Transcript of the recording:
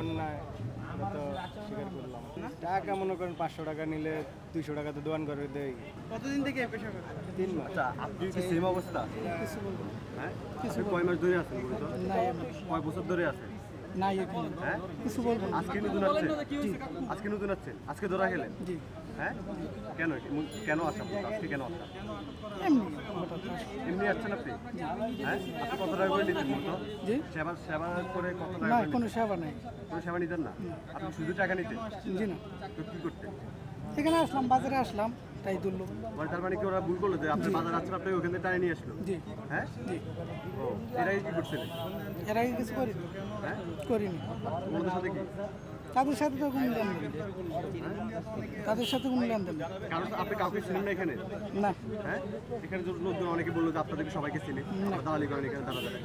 অন্যায় তো স্বীকার করলাম। টাকা মনে করেন 500 টাকা নিলে 200 টাকা তো দোয়ান করে দেয়। কতদিন থেকে এই পেশা করেন? 3 মাস। আচ্ছা, আপনি কি সেম অবস্থা? কিছু বলবো না। হ্যাঁ, আপনি কয় মাস ধরে আছেন মূলত? নাই কয় বছর ধরে আছেন? নাই এখানে হ্যাঁ, কিছু বলবো না। আজকে নতুন আছেন? আজকে নতুন আছেন? আজকে ধরা খেলেন? জি হ্যাঁ, কেন কেন আসছেন? আজকে কেন আসছেন? এমনি হঠাৎ আসে। এমনি আসছেন আপনি? হ্যাঁ, আপনি কত টাকা করে নিতেন মূলত? জি সেবা সেবা করে কত টাকা না করে কোনো নিতেন? সেবা নাই। কোনো সেবা নিতেন না? আপনি শুধু টাকা নিতেন? জি না, তো কি করতেন? এখানে আসলাম, বাজারে আসলাম, তাই তুললো। মানে তার মানে কি ওরা ভুল করলো যে আপনি বাজার আসছেন, আপনি ওখান থেকে টাকা নিয়ে আসলো? জি হ্যাঁ, জি ও এর আগে কি করছিলেন? এর আগে কিছু করি হ্যাঁ, করিনি। ওদের সাথে কি? তাদের সাথে তো কোনো লেনদেন, তাদের সাথে কোনো লেনদেন নেই। কারণ আপনি কাউকে চিনেন না এখানে? না হ্যাঁ, এখানে লোকজন অনেকে বললো যে আপনাদেরকে সবাইকে চিনে, দালালি করেন এখানে দাঁড়া দাঁড়ায়।